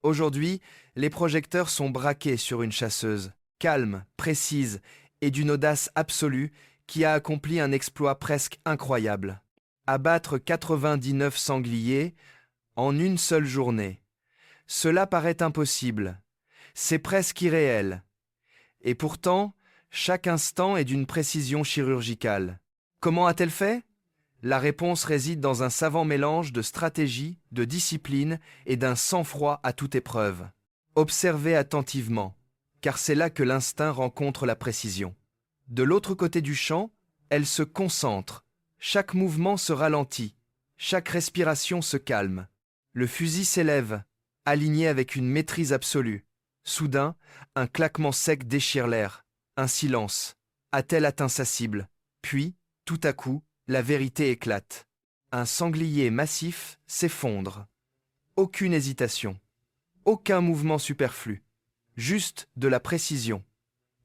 Aujourd'hui, les projecteurs sont braqués sur une chasseuse, calme, précise et d'une audace absolue qui a accompli un exploit presque incroyable. Abattre 99 sangliers en une seule journée. Cela paraît impossible. C'est presque irréel. Et pourtant, chaque instant est d'une précision chirurgicale. Comment a-t-elle fait? La réponse réside dans un savant mélange de stratégie, de discipline et d'un sang-froid à toute épreuve. Observez attentivement, car c'est là que l'instinct rencontre la précision. De l'autre côté du champ, elle se concentre. Chaque mouvement se ralentit. Chaque respiration se calme. Le fusil s'élève, aligné avec une maîtrise absolue. Soudain, un claquement sec déchire l'air. Un silence. A-t-elle atteint sa cible? Puis, tout à coup, la vérité éclate. Un sanglier massif s'effondre. Aucune hésitation. Aucun mouvement superflu. Juste de la précision.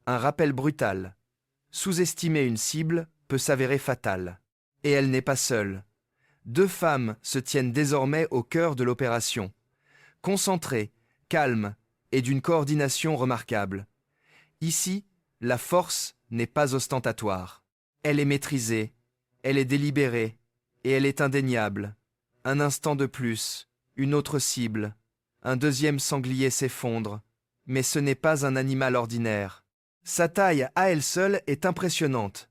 Un rappel brutal. Sous-estimer une cible peut s'avérer fatal. Et elle n'est pas seule. Deux femmes se tiennent désormais au cœur de l'opération. Concentrées, calmes et d'une coordination remarquable. Ici, la force n'est pas ostentatoire. Elle est maîtrisée, elle est délibérée, et elle est indéniable. Un instant de plus, une autre cible. Un deuxième sanglier s'effondre. Mais ce n'est pas un animal ordinaire. Sa taille à elle seule est impressionnante.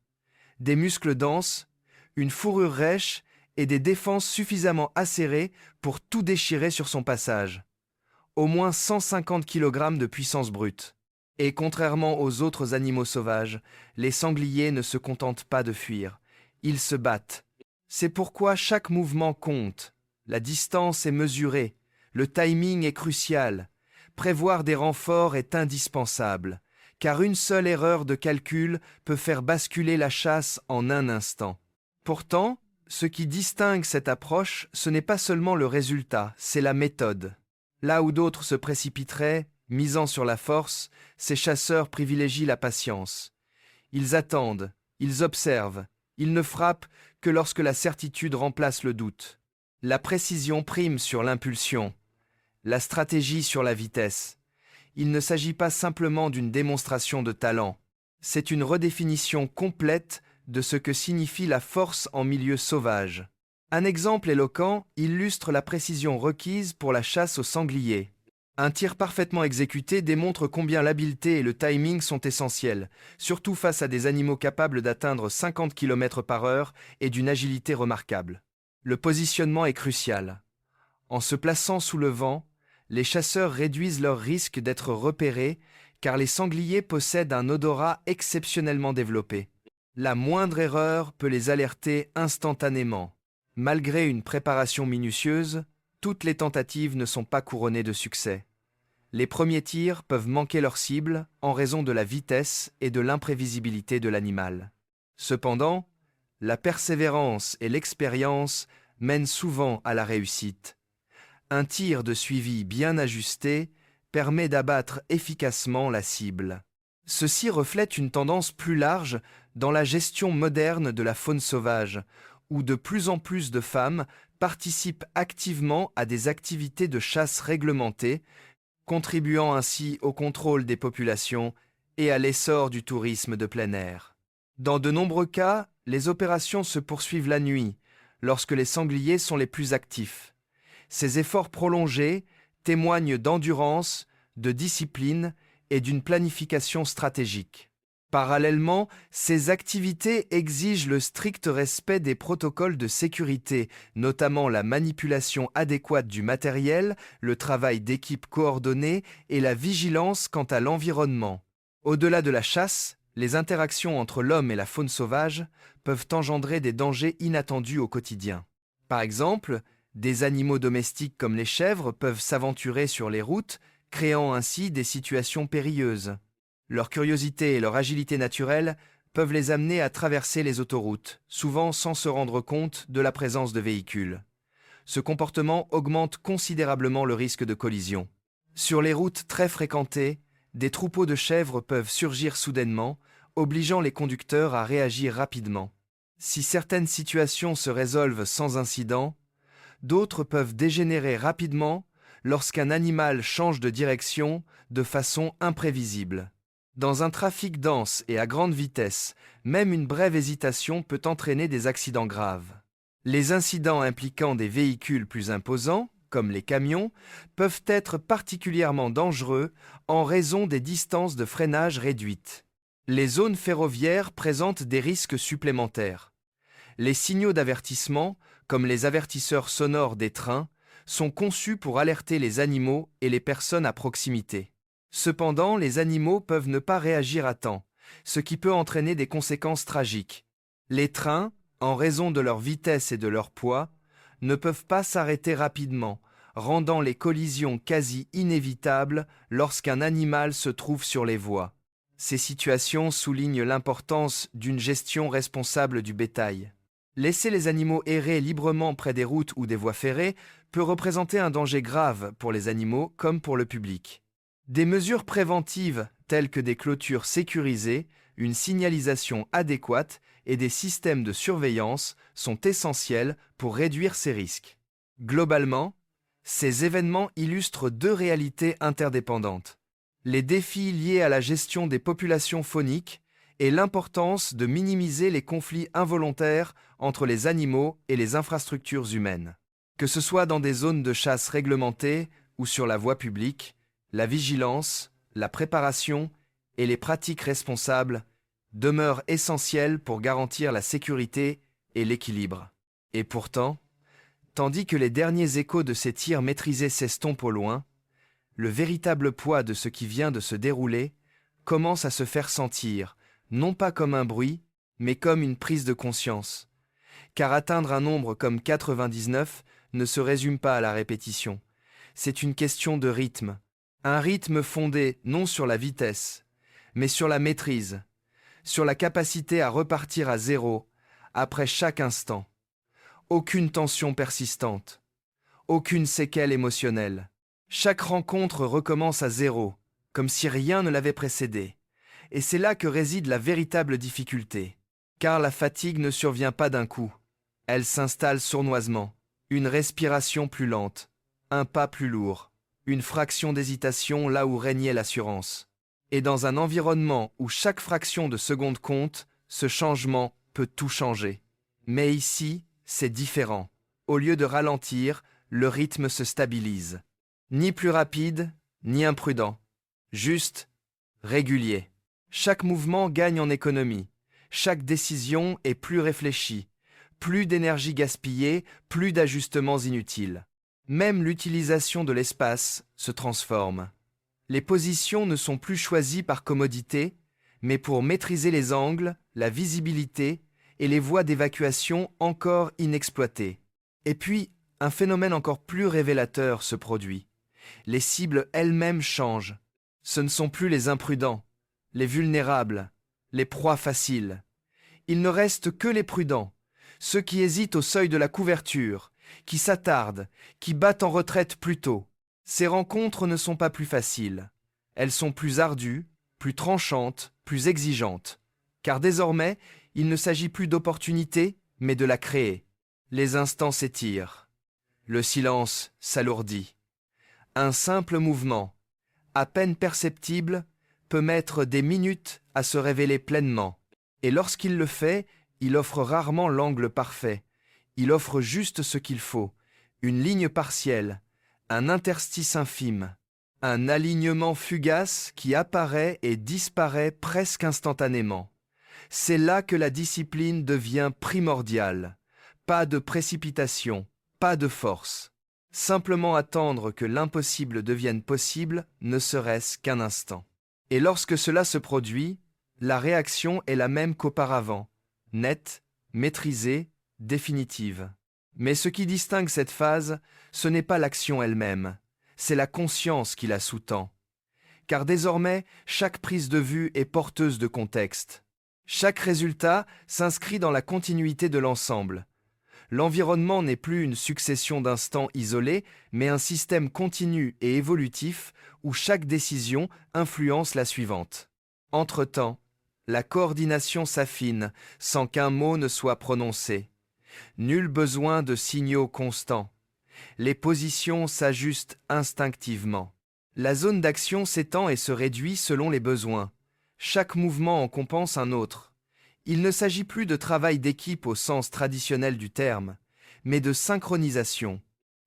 Des muscles denses, une fourrure rêche et des défenses suffisamment acérées pour tout déchirer sur son passage. Au moins 150 kg de puissance brute. Et contrairement aux autres animaux sauvages, les sangliers ne se contentent pas de fuir. Ils se battent. C'est pourquoi chaque mouvement compte. La distance est mesurée. Le timing est crucial. Prévoir des renforts est indispensable, car une seule erreur de calcul peut faire basculer la chasse en un instant. Pourtant, ce qui distingue cette approche, ce n'est pas seulement le résultat, c'est la méthode. Là où d'autres se précipiteraient, misant sur la force, ces chasseurs privilégient la patience. Ils attendent, ils observent, ils ne frappent que lorsque la certitude remplace le doute. La précision prime sur l'impulsion, la stratégie sur la vitesse. Il ne s'agit pas simplement d'une démonstration de talent, c'est une redéfinition complète de ce que signifie la force en milieu sauvage. Un exemple éloquent illustre la précision requise pour la chasse au sanglier. Un tir parfaitement exécuté démontre combien l'habileté et le timing sont essentiels, surtout face à des animaux capables d'atteindre 50 km/h et d'une agilité remarquable. Le positionnement est crucial. En se plaçant sous le vent, les chasseurs réduisent leur risque d'être repérés car les sangliers possèdent un odorat exceptionnellement développé. La moindre erreur peut les alerter instantanément. Malgré une préparation minutieuse, toutes les tentatives ne sont pas couronnées de succès. Les premiers tirs peuvent manquer leur cible en raison de la vitesse et de l'imprévisibilité de l'animal. Cependant, la persévérance et l'expérience mènent souvent à la réussite. Un tir de suivi bien ajusté permet d'abattre efficacement la cible. Ceci reflète une tendance plus large dans la gestion moderne de la faune sauvage, où de plus en plus de femmes participent activement à des activités de chasse réglementées, contribuant ainsi au contrôle des populations et à l'essor du tourisme de plein air. Dans de nombreux cas, les opérations se poursuivent la nuit, lorsque les sangliers sont les plus actifs. Ces efforts prolongés témoignent d'endurance, de discipline et d'une planification stratégique. Parallèlement, ces activités exigent le strict respect des protocoles de sécurité, notamment la manipulation adéquate du matériel, le travail d'équipe coordonné et la vigilance quant à l'environnement. Au-delà de la chasse, les interactions entre l'homme et la faune sauvage peuvent engendrer des dangers inattendus au quotidien. Par exemple, des animaux domestiques comme les chèvres peuvent s'aventurer sur les routes, créant ainsi des situations périlleuses. Leur curiosité et leur agilité naturelle peuvent les amener à traverser les autoroutes, souvent sans se rendre compte de la présence de véhicules. Ce comportement augmente considérablement le risque de collision. Sur les routes très fréquentées, des troupeaux de chèvres peuvent surgir soudainement, obligeant les conducteurs à réagir rapidement. Si certaines situations se résolvent sans incident, d'autres peuvent dégénérer rapidement lorsqu'un animal change de direction de façon imprévisible. Dans un trafic dense et à grande vitesse, même une brève hésitation peut entraîner des accidents graves. Les incidents impliquant des véhicules plus imposants, comme les camions, peuvent être particulièrement dangereux en raison des distances de freinage réduites. Les zones ferroviaires présentent des risques supplémentaires. Les signaux d'avertissement, comme les avertisseurs sonores des trains, sont conçus pour alerter les animaux et les personnes à proximité. Cependant, les animaux peuvent ne pas réagir à temps, ce qui peut entraîner des conséquences tragiques. Les trains, en raison de leur vitesse et de leur poids, ne peuvent pas s'arrêter rapidement, rendant les collisions quasi inévitables lorsqu'un animal se trouve sur les voies. Ces situations soulignent l'importance d'une gestion responsable du bétail. Laisser les animaux errer librement près des routes ou des voies ferrées peut représenter un danger grave pour les animaux comme pour le public. Des mesures préventives telles que des clôtures sécurisées, une signalisation adéquate et des systèmes de surveillance sont essentiels pour réduire ces risques. Globalement, ces événements illustrent deux réalités interdépendantes: les défis liés à la gestion des populations fauniques et l'importance de minimiser les conflits involontaires entre les animaux et les infrastructures humaines. Que ce soit dans des zones de chasse réglementées ou sur la voie publique, la vigilance, la préparation et les pratiques responsables demeurent essentielles pour garantir la sécurité et l'équilibre. Et pourtant, tandis que les derniers échos de ces tirs maîtrisés s'estompent au loin, le véritable poids de ce qui vient de se dérouler commence à se faire sentir, non pas comme un bruit, mais comme une prise de conscience. Car atteindre un nombre comme 99 ne se résume pas à la répétition. C'est une question de rythme. Un rythme fondé non sur la vitesse, mais sur la maîtrise, sur la capacité à repartir à zéro après chaque instant. Aucune tension persistante, aucune séquelle émotionnelle. Chaque rencontre recommence à zéro, comme si rien ne l'avait précédé. Et c'est là que réside la véritable difficulté. Car la fatigue ne survient pas d'un coup. Elle s'installe sournoisement. Une respiration plus lente, un pas plus lourd, une fraction d'hésitation là où régnait l'assurance. Et dans un environnement où chaque fraction de seconde compte, ce changement peut tout changer. Mais ici, c'est différent. Au lieu de ralentir, le rythme se stabilise. Ni plus rapide, ni imprudent. Juste, régulier. Chaque mouvement gagne en économie. Chaque décision est plus réfléchie. Plus d'énergie gaspillée, plus d'ajustements inutiles. Même l'utilisation de l'espace se transforme. Les positions ne sont plus choisies par commodité, mais pour maîtriser les angles, la visibilité et les voies d'évacuation encore inexploitées. Et puis, un phénomène encore plus révélateur se produit. Les cibles elles-mêmes changent. Ce ne sont plus les imprudents, les vulnérables, les proies faciles. Il ne reste que les prudents, ceux qui hésitent au seuil de la couverture, qui s'attardent, qui battent en retraite plus tôt. Ces rencontres ne sont pas plus faciles. Elles sont plus ardues, plus tranchantes, plus exigeantes. Car désormais, il ne s'agit plus d'opportunité, mais de la créer. Les instants s'étirent. Le silence s'alourdit. Un simple mouvement, à peine perceptible, peut mettre des minutes à se révéler pleinement. Et lorsqu'il le fait, il offre rarement l'angle parfait. Il offre juste ce qu'il faut, une ligne partielle, un interstice infime, un alignement fugace qui apparaît et disparaît presque instantanément. C'est là que la discipline devient primordiale. Pas de précipitation, pas de force. Simplement attendre que l'impossible devienne possible, ne serait-ce qu'un instant. Et lorsque cela se produit, la réaction est la même qu'auparavant, nette, maîtrisée, définitive. Mais ce qui distingue cette phase, ce n'est pas l'action elle-même, c'est la conscience qui la sous-tend. Car désormais, chaque prise de vue est porteuse de contexte. Chaque résultat s'inscrit dans la continuité de l'ensemble. L'environnement n'est plus une succession d'instants isolés, mais un système continu et évolutif où chaque décision influence la suivante. Entre-temps, la coordination s'affine sans qu'un mot ne soit prononcé. Nul besoin de signaux constants. Les positions s'ajustent instinctivement. La zone d'action s'étend et se réduit selon les besoins. Chaque mouvement en compense un autre. Il ne s'agit plus de travail d'équipe au sens traditionnel du terme, mais de synchronisation.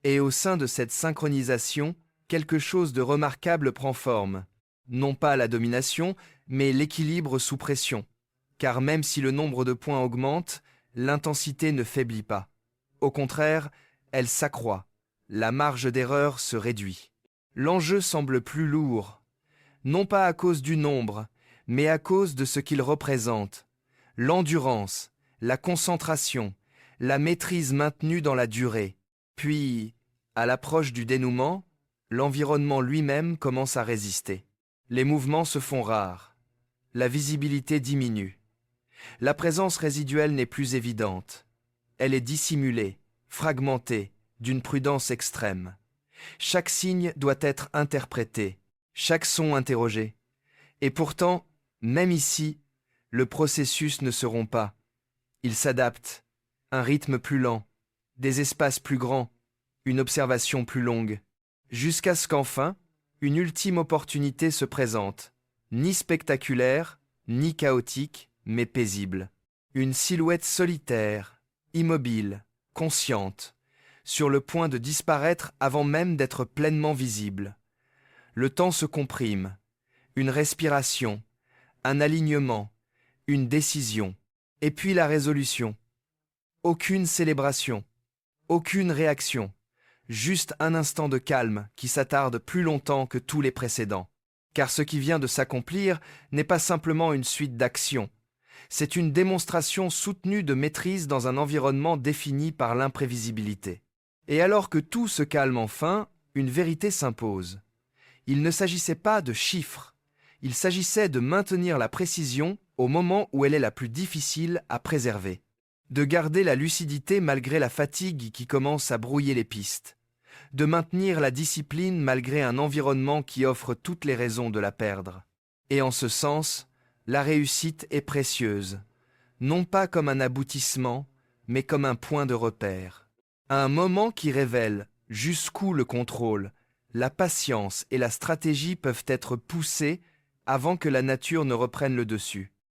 Et au sein de cette synchronisation, quelque chose de remarquable prend forme. Non pas la domination, mais l'équilibre sous pression. Car même si le nombre de points augmente, l'intensité ne faiblit pas. Au contraire, elle s'accroît. La marge d'erreur se réduit. L'enjeu semble plus lourd, non pas à cause du nombre, mais à cause de ce qu'il représente. L'endurance, la concentration, la maîtrise maintenue dans la durée. Puis, à l'approche du dénouement, l'environnement lui-même commence à résister. Les mouvements se font rares. La visibilité diminue. La présence résiduelle n'est plus évidente. Elle est dissimulée, fragmentée, d'une prudence extrême. Chaque signe doit être interprété, chaque son interrogé. Et pourtant, même ici, le processus ne se rompt pas. Il s'adapte. Un rythme plus lent, des espaces plus grands, une observation plus longue, jusqu'à ce qu'enfin, une ultime opportunité se présente, ni spectaculaire, ni chaotique, mais paisible. Une silhouette solitaire, immobile, consciente, sur le point de disparaître avant même d'être pleinement visible. Le temps se comprime, une respiration, un alignement, une décision, et puis la résolution. Aucune célébration, aucune réaction, juste un instant de calme qui s'attarde plus longtemps que tous les précédents. Car ce qui vient de s'accomplir n'est pas simplement une suite d'actions, c'est une démonstration soutenue de maîtrise dans un environnement défini par l'imprévisibilité. Et alors que tout se calme enfin, une vérité s'impose. Il ne s'agissait pas de chiffres, il s'agissait de maintenir la précision au moment où elle est la plus difficile à préserver. De garder la lucidité malgré la fatigue qui commence à brouiller les pistes. De maintenir la discipline malgré un environnement qui offre toutes les raisons de la perdre. Et en ce sens, la réussite est précieuse, non pas comme un aboutissement, mais comme un point de repère. Un moment qui révèle jusqu'où le contrôle, la patience et la stratégie peuvent être poussés avant que la nature ne reprenne le dessus.